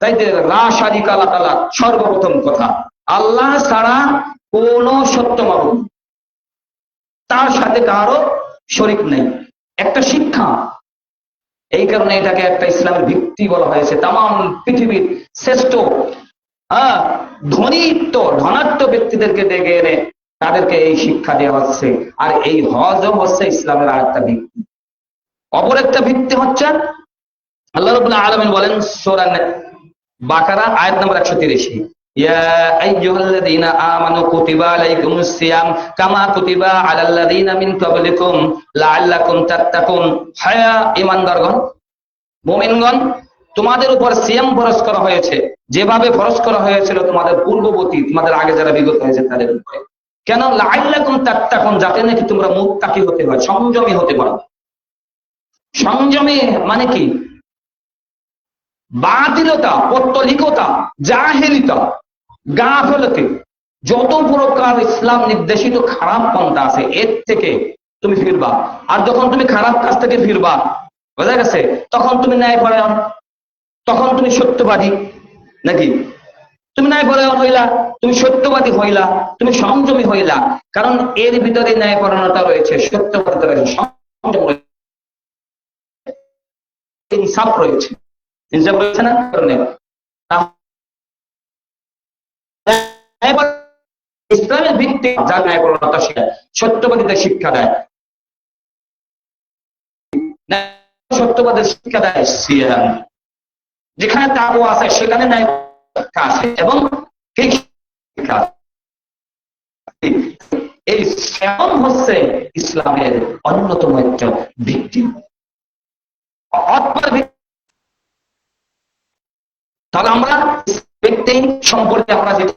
তাই লা শারিকা লাহু তাআলা, সর্বপ্রথম কথা আল্লাহ ছাড়া কোন সত্য মাবুদ, তার সাথে কারো শরীক নেই, একটা শিক্ষা। এই কারণে এটাকে একটা ইসলামের ভিত্তি বলা হয়েছে। তামাম পৃথিবীর শ্রেষ্ঠ ধনাঢ্য ব্যক্তিদেরকে ডেকে এনে তাদেরকে এই শিক্ষা দেওয়া হচ্ছে। আর এই হজও হচ্ছে ইসলামের আর একটা ভিত্তি। অপর একটা ভিত্তি হচ্ছে আল্লাহ রাব্বুল আলামিন বলেন সূরা বাকারা আয়াত নম্বর 130, ইয়া আইয়ুহাল্লাযীনা আমানু কুতিবা আলাইকুমুস সিয়াম কামা কুতিবা আলাল্লাযীনা মিন ক্বাবলিকুম লাআল্লাকুম তাত্তাকুন। হায়া ঈমানদারগণ, মুমিনগণ, তোমাদের উপর সিয়াম ফরজ করা হয়েছে যেভাবে ফরজ করা হয়েছিল তোমাদের পূর্ববর্তী, তোমাদের আগে যারা বিগত হয়েছে তাদের উপরে। কেন? লাআল্লাকুম তাত্তাকুন, যাতে নাকি তোমরা মুত্তাকি হতে হয়, সংযমী হতে পারো। সংযমী মানে কি? বাতিলতা, পত্তলিকতা, জাহেলিতা, গাফেলতি, যত প্রকার ইসলাম নির্দেশিত খারাপ পন্থা আছে এর থেকে তুমি ফিরবা। আর যখন তুমি খারাপ কাজ থেকে ফিরবা, বোঝা গেছে, তখন তুমি ন্যায়পরায়ণ, তখন তুমি সত্যবাদী। নাকি তুমি ন্যায়পরায়ণ হইলা, তুমি সত্যবাদী হইলা, তুমি সংযমী হইলা। কারণ এর ভিতরে ন্যায়পরায়ণতা রয়েছে, সত্যবাদিতা রয়েছে, সংযম রয়েছে, ইনসাফ রয়েছে। ইনসাফ রয়েছে না? কারণে ইসলামের ভিত্তি যা ন্যায়পরায়ণতা শেখায়, সত্যবাদিতা শিক্ষা দেয়, সত্যবাদের শিক্ষা দেয় সিয়াম। যেখানে তাকওয়া আছে সেখানে ন্যায় শিক্ষা আছে এবং শিক্ষা। এই সিয়াম হচ্ছে ইসলামের অন্যতম একটা ভিত্তি। তাহলে আমরা ব্যক্তি সম্পর্কে আমরা যেটা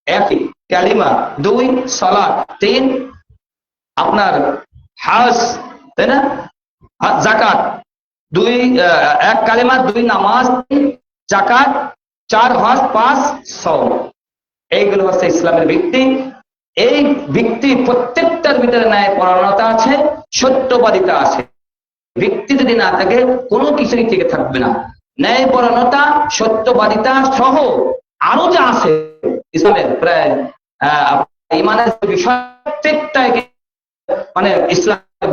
একই কালিমা, 2 সালাত, 3 আপনার হজ, তাই না, যাকাত, 1 কালিমা, 2 নামাজ, 3 যাকাত, 4 হজ, 5 সাওম। এইগুলো হচ্ছে ইসলামের ভিত্তি। এই ভিত্তি প্রত্যেকটার ভিতরে ন্যায়পরায়ণতা আছে, সত্যবাদিতা আছে। ভিত্তি যদি না থাকে কোনো কিছুই টিকে থাকবে না। ন্যায়পরায়ণতা, সত্যবাদিতা সহ আরো যা আছে ইসলামের প্রায় ইমানের বিষয়, প্রত্যেকটাই মানে ইসলামের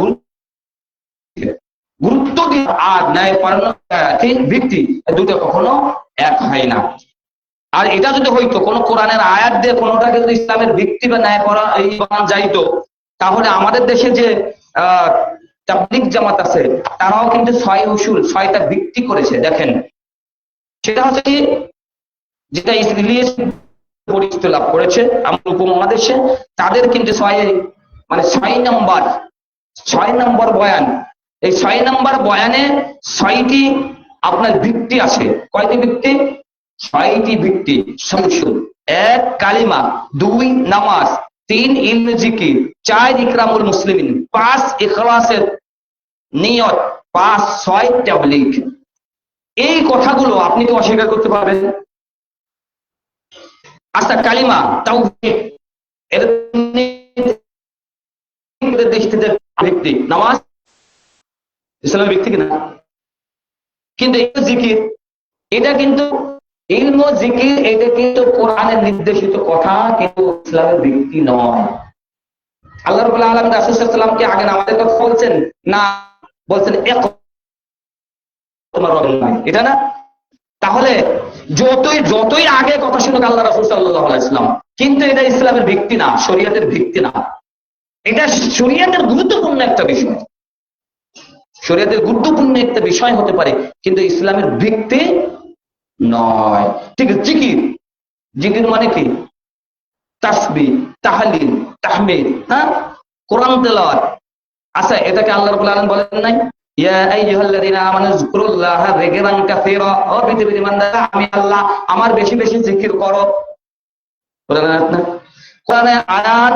গুরুত্ব দিয়ে। আর ন্যায়পরায়ণতা ভিত্তি দুটো কখনো এক হয় না। আর এটা যদি হইতো কোন কোরআনের আয়াত দিয়ে কোনোটাকে যদি ইসলামের ভিত্তি বা ন্যায়পরায়ণ যাইতো, তাহলে আমাদের দেশে যে তাবলীগ জামাত আছে তারাও কিন্তু 6 উসুল, 6টা ভিত্তি করেছে। দেখেন, সেটা হচ্ছে কি, যেটা ইলিয়াস পরিচিতি লাভ করেছে আমাদের উপমহাদেশে, তাদের কিন্তু 6 নম্বর বয়ান। এই 6 নম্বর বয়ানে 6টি আপনার ভিত্তি আছে। কয়টি ভিত্তি? 6টি ভিত্তি। 1 কালিমা, 2 নামাজ, 3 ইলমে জিকির, 4 ইকরামুল মুসলিমিন, 5 ইখলাসের নিয়ত, 5 6 তাবলীগ। এই কথাগুলো আপনি তো অস্বীকার করতে পারবেন? আচ্ছা, কালিমা, তাওহীদ, এর ভিত্তি, নামাজ ইসলামের ব্যক্তি কিনা? কিন্তু এই জিকির, এটা কিন্তু ইলম ও জিকির, এটা কিন্তু কোরআনের নির্দেশিত কথা, কিন্তু ইসলামের ব্যক্তি নয়। আল্লাহ রাব্বুল আলামিন রাসূল সাল্লাল্লাহু আলাইহি ওয়াসাল্লামকে আগে নামাজের কথা বলছেন না, বলছেন তোমার রবের নামে, এটা না? তাহলে যতই আগে কথা শুনুক আল্লাহ রাসূল সাল্লাল্লাহু আলাইহি ওয়াসাল্লাম, কিন্তু এটা ইসলামের ভিত্তি না, শরীয়তের ভিত্তি না। এটা শরীয়তের গুরুত্বপূর্ণ একটা বিষয়, শরীয়তের গুরুত্বপূর্ণ একটা বিষয় হতে পারে, কিন্তু ইসলামের ভিত্তি নয়। ঠিক আছে, জিকির, জিকির মানে কি? তাসবিহ, তাহলিল, তাহমিদ, হ্যাঁ, কোরআন তেলাওয়াত। আচ্ছা, এটাকে আল্লাহ রাব্বুল আলামিন বলেন নাই ইয়া আইয়ুহাল্লাযীনা আমানু যিকুরুল্লাহা যিকরান কাসীরা, ও পৃথিবীর বান্দারা আমি আল্লাহ আমার বেশি বেশি জিকির করো। কোরআনে আয়াত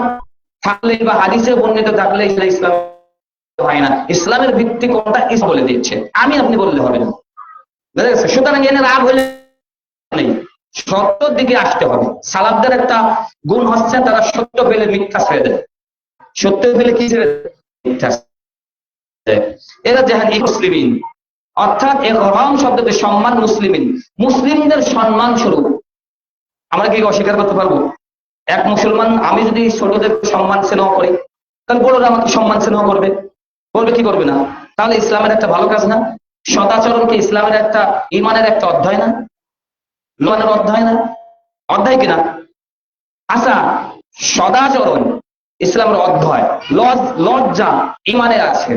থাকলে বা হাদিসে বর্ণিত থাকলে ইসলাম হয় না। ইসলামের ভিত্তি কোনটা ইসলাম বলে দিচ্ছে, আমি আপনি বললে হবে না। বুঝা গেছে? সুতরাং এনে রাগ হলে নেই, সত্যর দিকে আসতে হবে। সালাফদের একটা গুণ হচ্ছে তারা সত্য পেলে মিথ্যা ছেড়ে দেয়, সত্য পেলে কি ছেড়ে দেয়? মিথ্যা। এরা যেহেন মুসলিমিন, অর্থাৎ এর রং শব্দতে সম্মান, মুসলিমিন, মুসলিমদের সম্মান স্বরূপ। আমরা কি অস্বীকার করতে পারবো? এক মুসলমান আমি যদি ছোটদের সম্মান স্নেহ করি, তাহলে বড়রা আমাকে সম্মান স্নেহ করবে, বলবে কি করবে না? তাহলে ইসলামের একটা ভালো কাজ না? সদাচরণ কি ইসলামের একটা, ইমানের একটা অধ্যায় না? লোনের অধ্যায় না? অধ্যায় কিনা? আচ্ছা, সদাচরণ ইসলামের অধ্যায়, লজ্জা ইমানের আছে।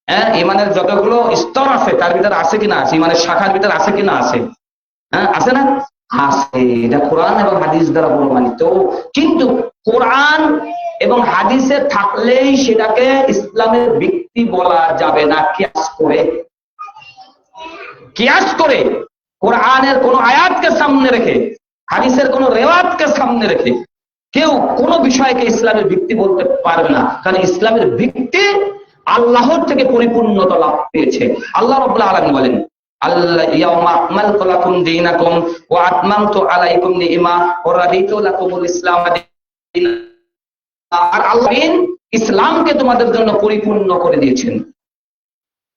হ্যাঁ, ইমানের যতগুলো স্তর আছে তার ভিতরে আছে কিনা আছে, ইমানের শাখার ভিতরে আছে কিনা আছে? হ্যাঁ, আছে না? আছে। এটা কোরআন এবং হাদিস দ্বারা প্রমাণিত। কিন্তু কোরআন এবং হাদিসে থাকলেই সেটাকে ইসলামের ভিত্তি বলা যাবে না। কিয়াস করে কোরআনের কোন আয়াতকে সামনে রেখে, হাদিসের কোন রেওয়াতকে সামনে রেখে কেউ কোন বিষয়কে ইসলামের ভিত্তি বলতে পারবে না। কারণ ইসলামের ভিত্তি আল্লাহর থেকে পরিপূর্ণতা লাভ পেয়েছে। আল্লাহ রাব্বুল আলামিন বলেন আল্লাহ ইয়াউমা আকমালতু লাকুম দীনাকুম ওয়া আতমামতু আলাইকুম নি'মা ওয়া রাদিতু লাকুমুল ইসলাম দীনা। আর আল্লাহ ইসলামকে তোমাদের জন্য পরিপূর্ণ করে দিয়েছেন।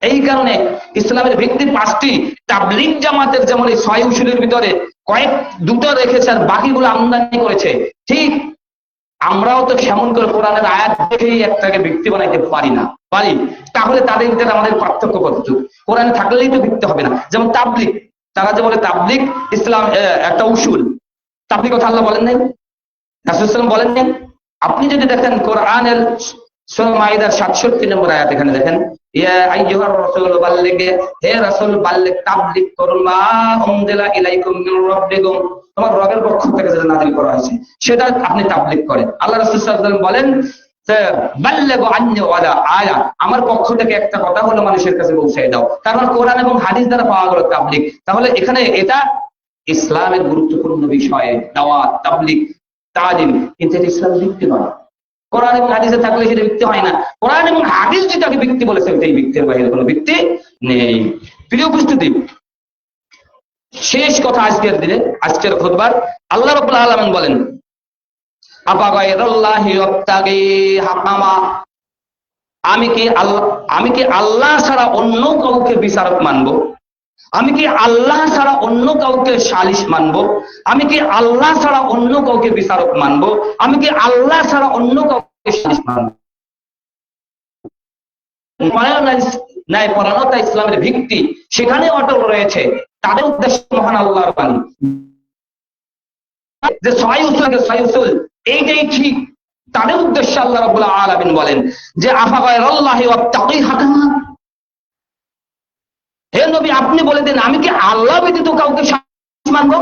এই কারণে ইসলামের ভিত্তি পাঁচটি। তাবলীগ জামাতের যেমন এই 6 উসুলের ভিতরে দুটো রেখেছে আর বাকিগুলো আমদানি করেছে, ঠিক আমরাও তো কেমন করে কোরআনের আয়াত দেখেই একটাকে ভিত্তি বানাইতে পারি না? পারি। তাহলে তাদের ভিতরে আমাদের পার্থক্য কতটুকু? কোরআনে থাকলেই তো ভিত্তি হবে না। যেমন তাবলীগ, তারা যে বলে তাবলীগ ইসলাম একটা উসুল, তাবলীগ কথা আল্লাহ বলেন নাই, রাসূল সাল্লাল্লাহু আলাইহি ওয়াসাল্লাম বলেন নাই। আপনি যদি দেখেন কোরআনের সূরা মাইদার 67 নম্বর আয়াত, এখানে দেখেন ইয়া আইয়ুহার রাসূল বাল্লিগ, হে রাসূল বাল্লিগ, তাবলীগ করুন মা উনজিলা ইলাইকুম মির রাব্বিকুম, তোমার রবের পক্ষ থেকে যেটা নাযিল করা হয়েছে সেটা আপনি তাবলীগ করেন। আল্লাহ রাসূল সাল্লাল্লাহু আলাইহি ওয়াসাল্লাম বলেন বাল্লিগু আন্নি ওয়ালা আয়া, আমার পক্ষ থেকে একটা কথা হলো মানুষের কাছে পৌঁছে দাও। কারণ কোরআন এবং হাদিস দ্বারা পাওয়া গেল তাবলীগ। তাহলে এখানে এটা ইসলামের গুরুত্বপূর্ণ বিষয়, দাওয়াত, তাবলীগ, তালিম, কিন্তু এটা ইসলামের ভিত্তি নয়। কোরআন এবং হাদিসে থাকলে সেটা ভিত্তি হয় না। কোরআন এবং হাদিস যেটাকে ভিত্তি বলেছে ওইটাই ভিত্তির বাইরে কোনো ভিত্তি নেই। প্রিয় উপস্থিতি, শেষ কথা আজকের দিনে, আজকের খুতবার, আল্লাহ রাব্বুল আলামিন বলেন আফাগায়রাল্লাহি ইয়াবতাগি হাকামা, আমি কি আল্লাহ ছাড়া অন্য কাউকে বিচারক মানবো? আমি কি আল্লাহ ছাড়া অন্য কাউকে সালিশ মানবো? আমি কি আল্লাহ ছাড়া অন্য কাউকে বিচারক মানবো? আমি কি আল্লাহ ছাড়া অন্য কাউকে সালিশ মানবো? ন্যায়পরায়ণতা ইসলামের ভিত্তি, সেখানে অটল রয়েছে। তাদের উদ্দেশ্য মহান আল্লাহর বাণী যে 6 উসুল এইটাই ঠিক। তাদের উদ্দেশ্যে আল্লাহ রাব্বুল আলামিন বলেন যে আফাগায়রাল্লাহি ওয়াবতাগি হাকামা, হে নবী আপনি বলে দেন আমি কি আল্লাহ ব্যতীত কাউকে সালিশ মানবো?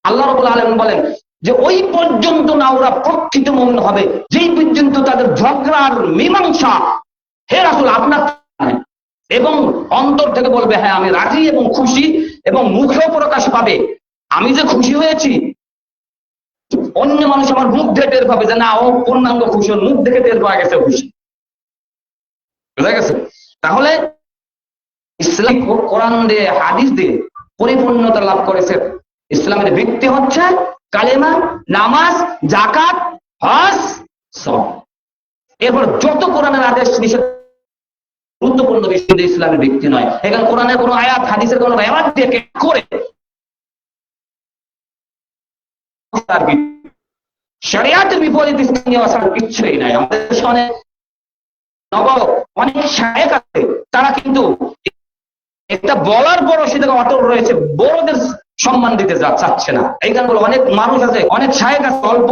আল্লাহ রাব্বুল আলামিন বলেন যে ওই পর্যন্ত না ওরা প্রকৃত মুমিন হবে যেই পর্যন্ত তাদের ঝগড়ার মীমাংসা হে রাসূল আপনার, এবং অন্তর থেকে বলবে হ্যাঁ আমি রাজি এবং খুশি, এবং মুখেও প্রকাশ পাবে আমি যে খুশি হয়েছি। অন্য মানুষ আমার মুখ দেখে টের পাবে যে না ও পূর্ণাঙ্গ খুশি, ওর মুখ দেখে টের পাওয়া গেছে খুশি। বুঝা গেছে? তাহলে ইসলাম কোরআন দিয়ে হাদিস দিয়ে পরিপূর্ণতা লাভ করেছে। ইসলামের ভিত্তি হচ্ছে কালেমা, নামাজ, যাকাত, হজ, সালাত। এরপর যত কোরআনের আদেশ নিষেধ গুরুত্বপূর্ণ বিষয় ইসলামের ব্যক্তি নয়। এখানে কোরআনের কোনো আয়াত হাদিসের কোনো রেওয়াজ দিয়ে করে শরিয়াতের বিপরীত ইসলাম নিয়ে আসার কিছুই নাই। আমাদের দেশে অনেক শায়েখ আছে, তারা কিন্তু একটা বলার পরও সেটাকে অটল রয়েছে, বড়দের সম্মান দিতে চাচ্ছে না। এই কারণে অনেক মানুষ আছে, অনেক শায়েখ আছে অল্প,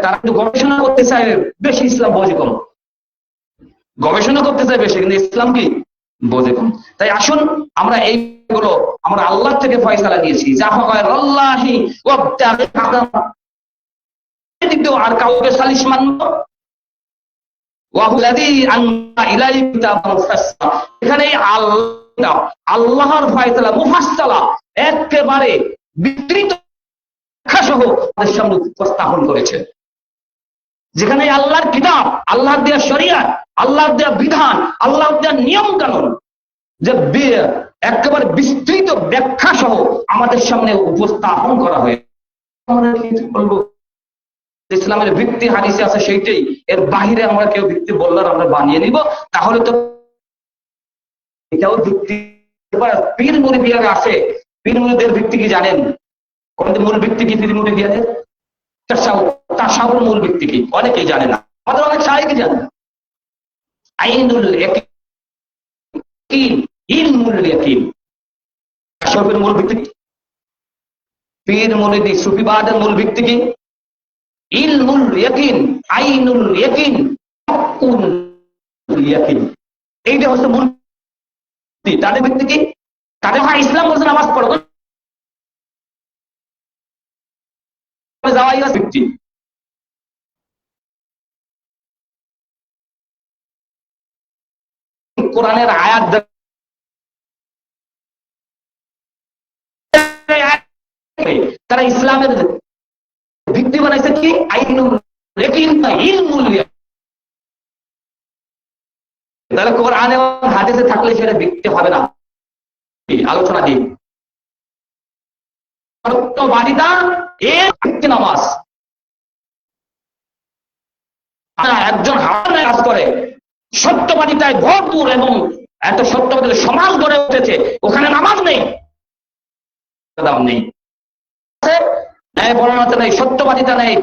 তারা কিন্তু গবেষণা করতে চায় বেশি, ইসলাম বোঝে কম। গবেষণা করতে চায় বেশি, কিন্তু ইসলাম কি বোঝে কম। তাই আসুন আমরা এইগুলো আমরা আল্লাহ থেকে ফয়সালা নিয়েছি, যা হয় আল্লাহি আর কাউকে সালিশ মানব। এখানে আল্লাহর ফয়সালা মুফাসসালা একেবারে বিস্তৃত সহ আমাদের সামনে উপস্থাপন করেছে। যেখানে আল্লাহর কিতাব, আল্লাহর দেয়া শরিয়াত, আল্লাহর দেয়া বিধান, আল্লাহর দেয়া নিয়ম কানুন যে একেবারে বিস্তৃত ব্যাখ্যা সহ আমাদের সামনে উপস্থাপন করা হয়েছে। ইসলামের ভিত্তি হাদিসে আছে সেইটাই, এর বাহিরে আমরা কেউ ভিত্তি বললে আমরা বানিয়ে নিব, তাহলে তো এটাও ভিত্তি। পীর মুরিদিয়ার আছে, পীর মুরিদের ভিত্তি কি জানেন? কোনটা মূল ভিত্তি কি পীর মুরিদিয়াদের? তাসাউর মূল ভিত্তি কি অনেকেই জানে না, আমাদের অনেক শায়েখ জানে। আইনুল ইয়াকিন, ইলমুল ইয়াকিন, তাসাউফের মূল ভিত্তি কি? পীর মুরিদি সুফিবাদের মূল ভিত্তি কি? ইলমুল ইয়াকিন, আইনুল ইয়াকিন, হাক্কুল ইয়াকিন। এইটা হচ্ছে মূল ভিত্তি। তাদের ভিত্তি কি? তাদের হয় ইসলাম বলছে নামাজ পড়ো, যাওয়াই ভিত্তি। কোরআনের আয়াত তারা ইসলামের ভিত্তি বানাইছে কি? আইনুল ইয়াকিন, ইলমুল ইয়াকিন। তাহলে কোরআন এবং হাদিসে থাকলে সেটা ভিত্তি হবে না। আলোচনা দিই সত্যবাদিতা এর ভিত্তি নামাজ। একজন হারামে কাজ করে, সত্যবাদিতায় ভরপুর এবং এত সত্যবাদিতার সমাজ গড়ে উঠেছে, ওখানে নামাজ নেই, দাম নেই, বর্ণনা নেই, সত্যবাদিতা নেই,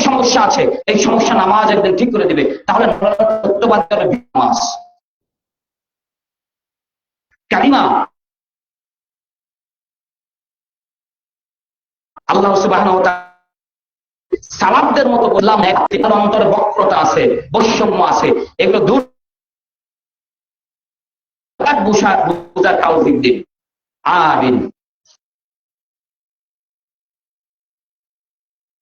সমস্যা আছে। এই সমস্যা নামাজ একদিন ঠিক করে দিবে। তাহলে সত্যবাদিতার নামাজ কালিমা আল্লাহ সুবহানাহু ওয়া তাআলা সালাফদের মতো বললাম, অন্তরে বক্রতা আছে, বৈষম্য আছে, এগুলো দূর বুঝার তৌফিক দিন। আমিন।